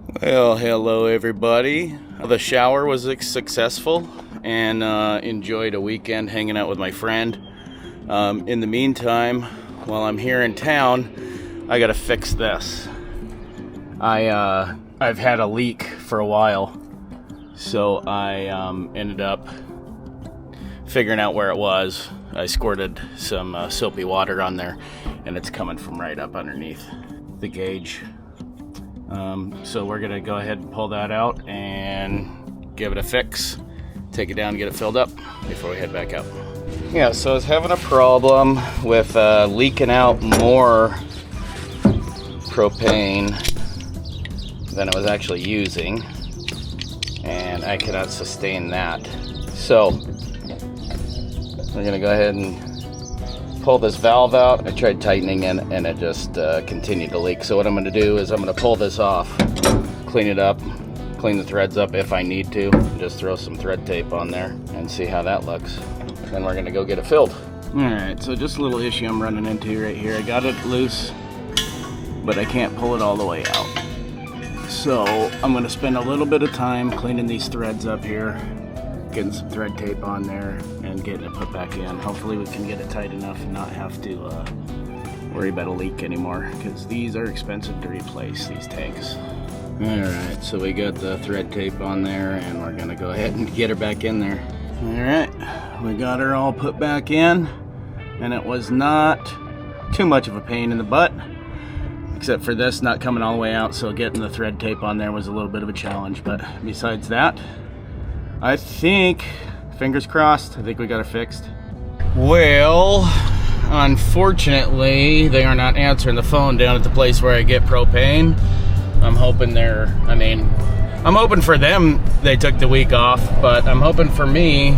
Well, hello everybody. The shower was successful and enjoyed a weekend hanging out with my friend. In the meantime, while I'm here in town, I gotta fix this. I've had a leak for a while, so I ended up figuring out where it was. I squirted some soapy water on there, and it's coming from right up underneath the gauge. So we're gonna go ahead and pull that out and give it a fix, take it down and get it filled up before we head back out. Yeah, so I was having a problem with leaking out more propane than I was actually using, and I cannot sustain that. So we're gonna go ahead and pull this valve out. I tried tightening it and it just continued to leak. So what I'm going to do is I'm going to pull this off, clean it up, clean the threads up if I need to, and just throw some thread tape on there and see how that looks. Then we're going to go get it filled. Alright, so just a little issue I'm running into right here. I got it loose, but I can't pull it all the way out. So I'm going to spend a little bit of time cleaning these threads up here, getting some thread tape on there and getting it put back in. Hopefully we can get it tight enough and not have to worry about a leak anymore, because these are expensive to replace, these tanks. Alright, so we got the thread tape on there and we're gonna go ahead and get her back in there. Alright, we got her all put back in, and it was not too much of a pain in the butt, except for this not coming all the way out, so getting the thread tape on there was a little bit of a challenge. But besides that, I think, fingers crossed, I think we got it fixed. Well, unfortunately, they are not answering the phone down at the place where I get propane. I'm hoping I'm hoping for them they took the week off, but I'm hoping for me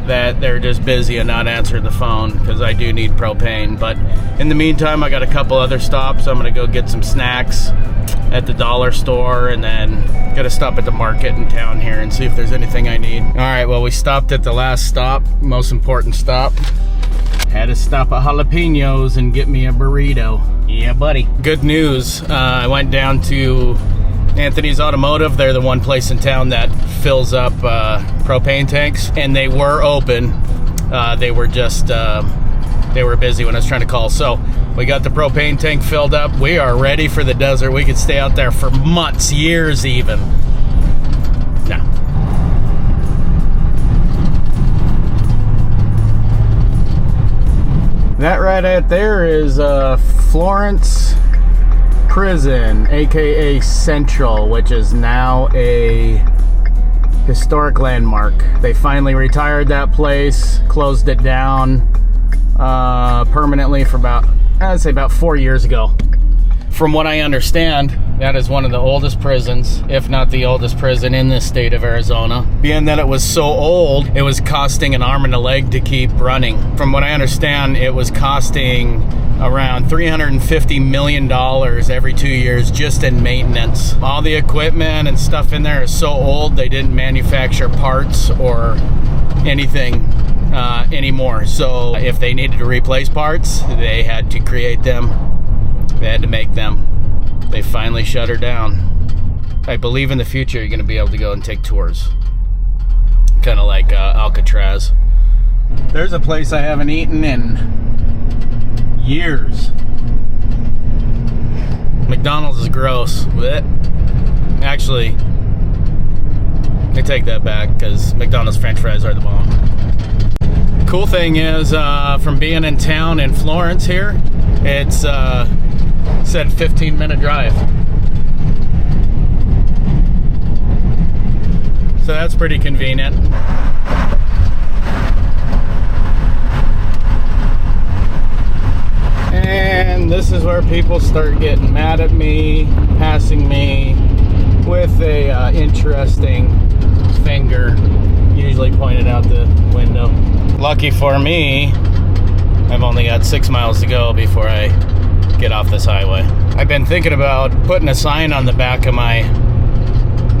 that they're just busy and not answering the phone, because I do need propane. But in the meantime, I got a couple other stops. I'm gonna go get some snacks at the dollar store, and then gotta stop at the market in town here and see if there's anything I need. All right, well, we stopped at the last stop, most important stop. Had to stop at Jalapenos and get me a burrito. Yeah, buddy. Good news, I went down to Anthony's Automotive. They're the one place in town that fills up propane tanks, and they were open. They were just they were busy when I was trying to call. So we got the propane tank filled up. We are ready for the desert. We could stay out there for months, years even. No. That right out there is Florence Prison, aka Central, which is now a historic landmark. They finally retired that place, closed it down permanently for I'd say about 4 years ago. From what I understand, that is one of the oldest prisons, if not the oldest prison in this state of Arizona. Being that it was so old, it was costing an arm and a leg to keep running. From what I understand, it was costing around $350 million every 2 years just in maintenance. All the equipment and stuff in there is so old, they didn't manufacture parts or anything anymore. So if they needed to replace parts, they had to create them. They had to make them. They finally shut her down. I believe in the future you're going to be able to go and take tours. Kind of like Alcatraz. There's a place I haven't eaten in years. McDonald's is gross. Blech. Actually, I take that back, because McDonald's French fries are the bomb. Cool thing is, from being in town in Florence here, it's said 15-minute drive. So that's pretty convenient. And this is where people start getting mad at me, passing me with a interesting finger, usually pointed out the window. Lucky for me, I've only got 6 miles to go before I get off this highway. I've been thinking about putting a sign on the back of my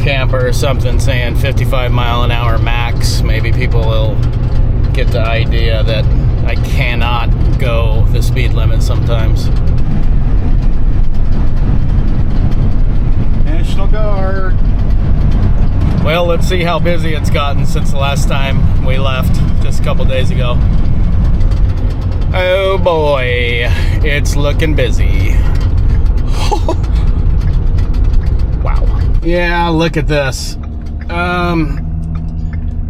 camper or something saying 55 mile an hour max. Maybe people will get the idea that I cannot go the speed limit sometimes. National Guard. see how busy it's gotten since the last time we left, just a couple days ago. Oh boy, it's looking busy. Wow. Yeah, look at this.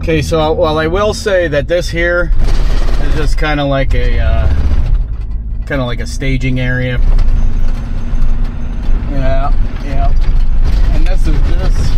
Okay, so while I will say that this here is just kind of like a staging area. Yeah. And this is just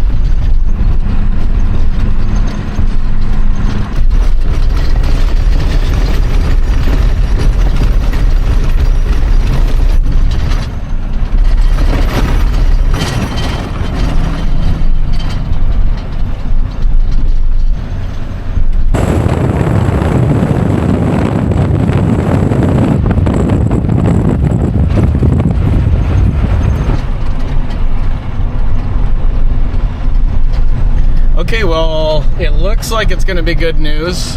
okay, well, it looks like it's going to be good news.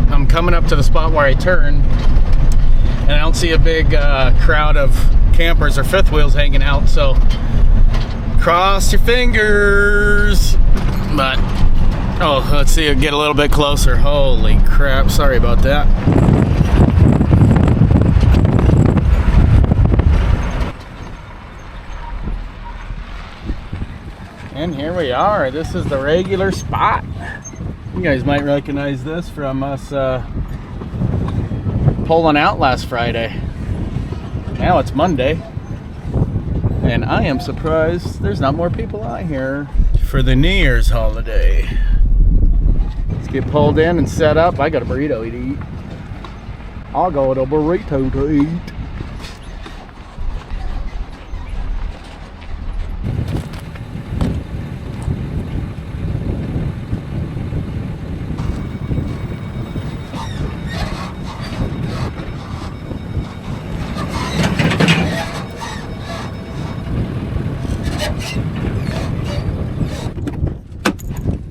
I'm coming up to the spot where I turn, and I don't see a big crowd of campers or fifth wheels hanging out, so cross your fingers. But, oh, let's see it get a little bit closer. Holy crap, sorry about that. And here we are. This is the regular spot. You guys might recognize this from us pulling out last Friday. Now it's Monday, and I am surprised there's not more people out here for the New Year's holiday. Let's get pulled in and set up. I got a burrito to eat. I got a burrito to eat.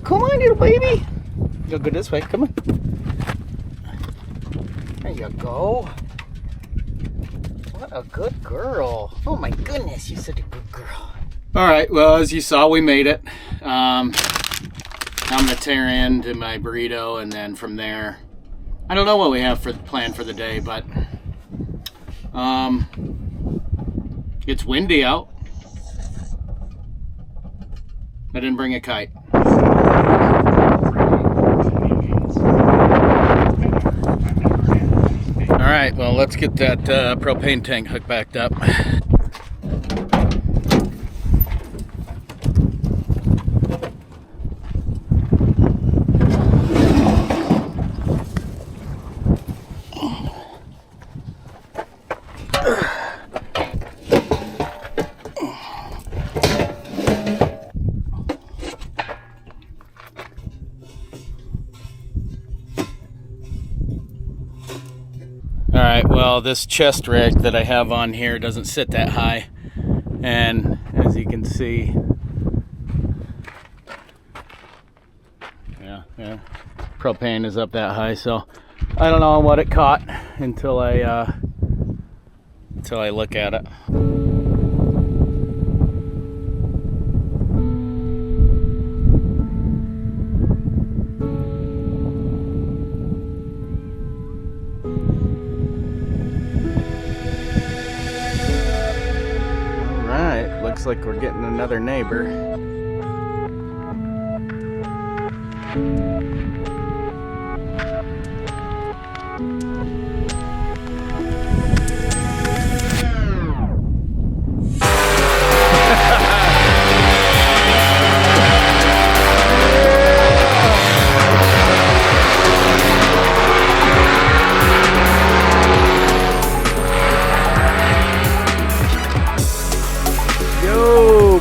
Come on, little baby. You'll go this way. Come on. There you go. What a good girl. Oh my goodness, you're such a good girl. All right, well, as you saw, we made it. I'm gonna tear into my burrito, and then from there, I don't know what we have planned for the day, but it's windy out. I didn't bring a kite. All right, well, let's get that propane tank hooked back up. Alright, well, this chest rig that I have on here doesn't sit that high, and as you can see, yeah, propane is up that high, so I don't know what it caught until I look at it. Looks like we're getting another neighbor.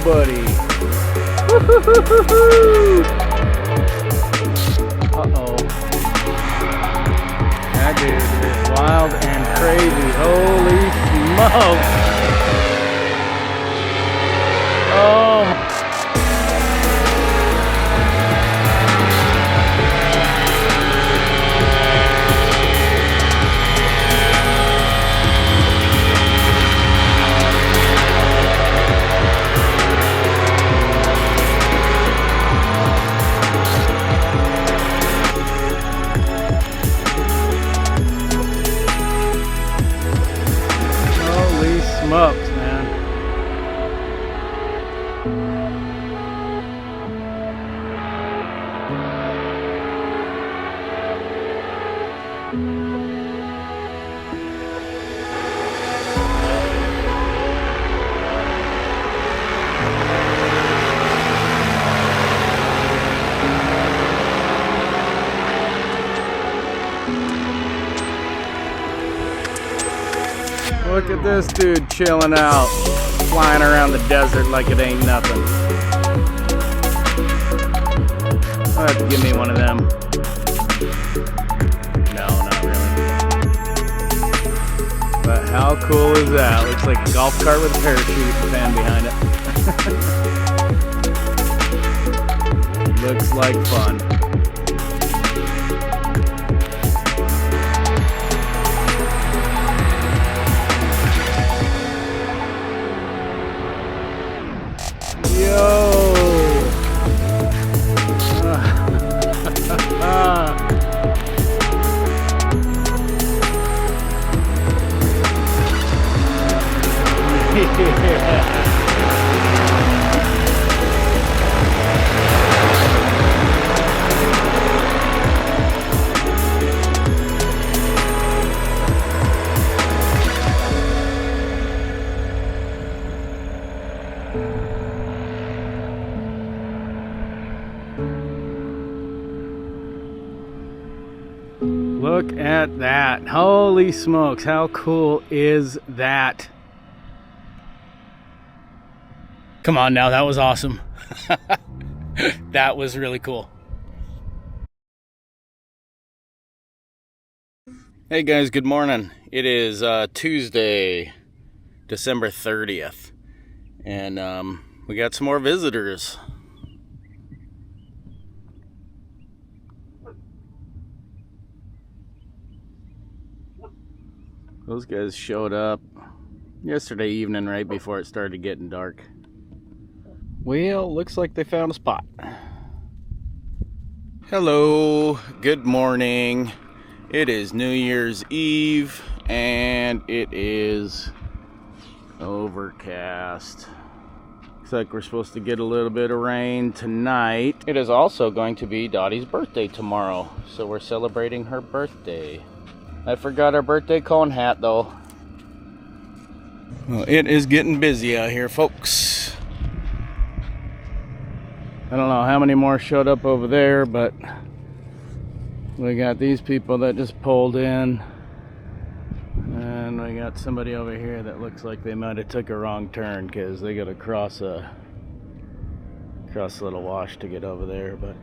Buddy. Uh-oh. That dude is wild and crazy. Holy smokes. Oh. Look at this dude chilling out, flying around the desert like it ain't nothing. I'll have to give me one of them. No, not really. But how cool is that? Looks like a golf cart with a parachute fan behind it. Looks like fun. Yo! Look at that. Holy smokes, how cool is that? Come on now, that was awesome. That was really cool. Hey guys, good morning. It is Tuesday, December 30th. And we got some more visitors. Those guys showed up yesterday evening right before it started getting dark. Well, looks like they found a spot. Hello, good morning. It is New Year's Eve and it is overcast. Looks like we're supposed to get a little bit of rain tonight. It is also going to be Dottie's birthday tomorrow, so we're celebrating her birthday. I forgot our birthday cone hat though. Well, it is getting busy out here, folks. I don't know how many more showed up over there, but we got these people that just pulled in. And we got somebody over here that looks like they might have took a wrong turn because they got to cross a little wash to get over there. But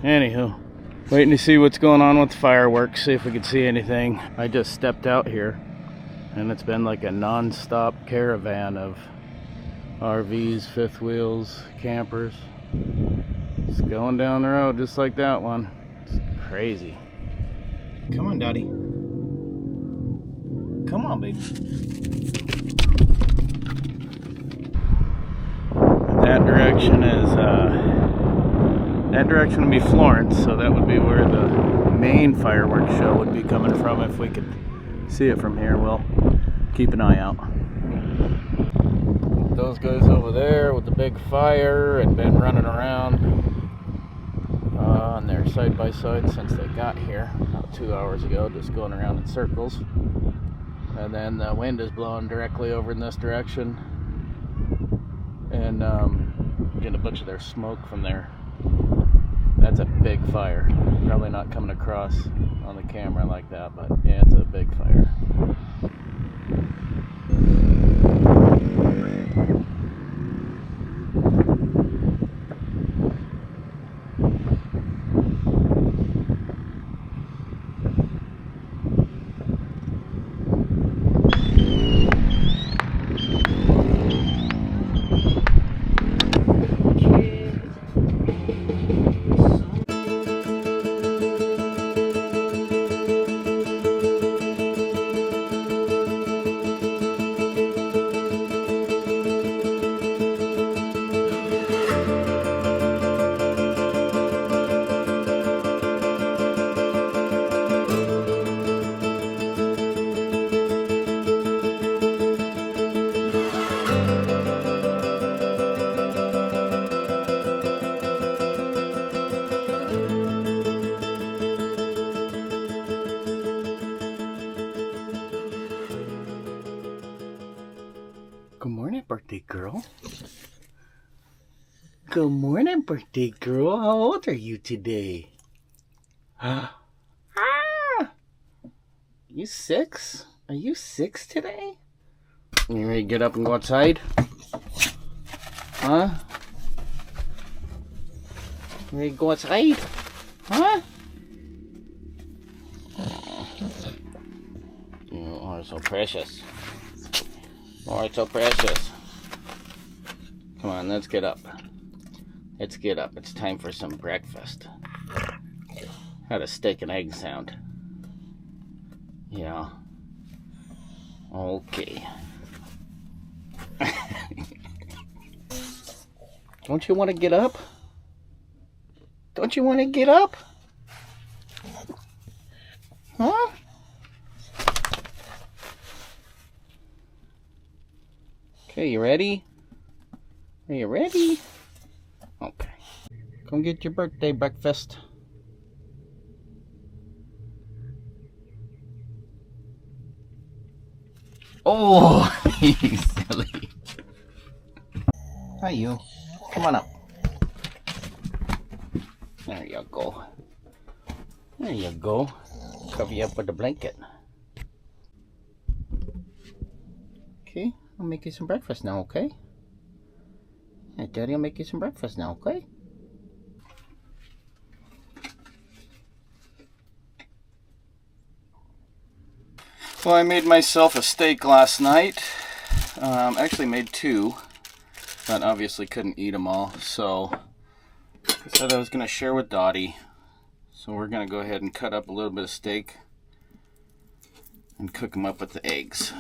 anywho, waiting to see what's going on with the fireworks, see if we can see anything. I just stepped out here and it's been like a non-stop caravan of RVs, fifth wheels, campers. It's going down the road just like that one. It's crazy. Come on, Dotty. Come on, baby. That direction is that direction would be Florence, so that would be where the main fireworks show would be coming from. If we could see it from here, we'll keep an eye out. Those guys over there with the big fire and been running around on their side by side since they got here about 2 hours ago, just going around in circles. And then the wind is blowing directly over in this direction and getting a bunch of their smoke from there. That's a big fire. Probably not coming across on the camera like that, but yeah, it's a big fire. Good morning, birthday girl. Good morning, birthday girl. How old are you today? You 6? Are you 6 today? You ready to get up and go outside? Huh? You ready to go outside? Huh? You are so precious. Oh, it's so precious. Come on, let's get up. Let's get up. It's time for some breakfast. Had a steak and egg sound. Yeah. Okay. Don't you want to get up? Don't you want to get up? Huh? Okay, you ready? Are you ready? Okay. Come get your birthday breakfast. Oh, he's silly. Hi, you. Come on up. There you go. There you go. Cover you up with a blanket. Okay, I'll make you some breakfast now, okay? Hey, Daddy, I'll make you some breakfast now, okay? Well, I made myself a steak last night. Actually made two, but obviously couldn't eat them all, so I said I was going to share with Dotty. So we're going to go ahead and cut up a little bit of steak and cook them up with the eggs.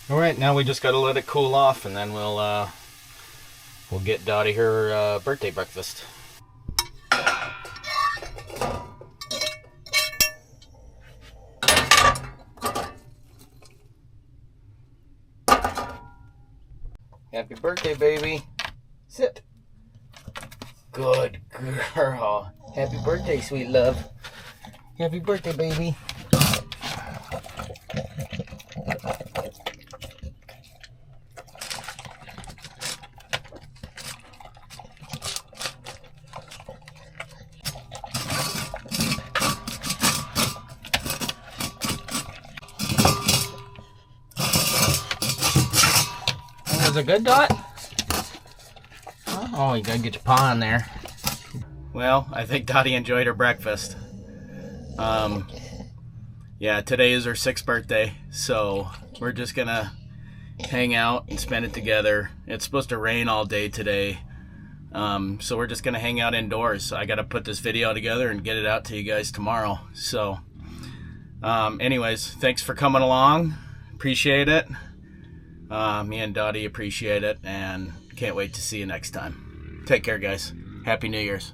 All right, now we just got to let it cool off, and then we'll get Dotty her birthday breakfast. Happy birthday, baby. Sit. Good girl. Happy birthday, sweet love. Happy birthday, baby. Was it good, Dot? Oh, you gotta get your paw in there. Well, I think Dotty enjoyed her breakfast. Yeah, today is her 6th birthday, so we're just gonna hang out and spend it together. It's supposed to rain all day today, so we're just gonna hang out indoors. I gotta put this video together and get it out to you guys tomorrow. So, anyways, thanks for coming along. Appreciate it. Me and Dotty appreciate it, and can't wait to see you next time. Take care, guys. Happy New Year's.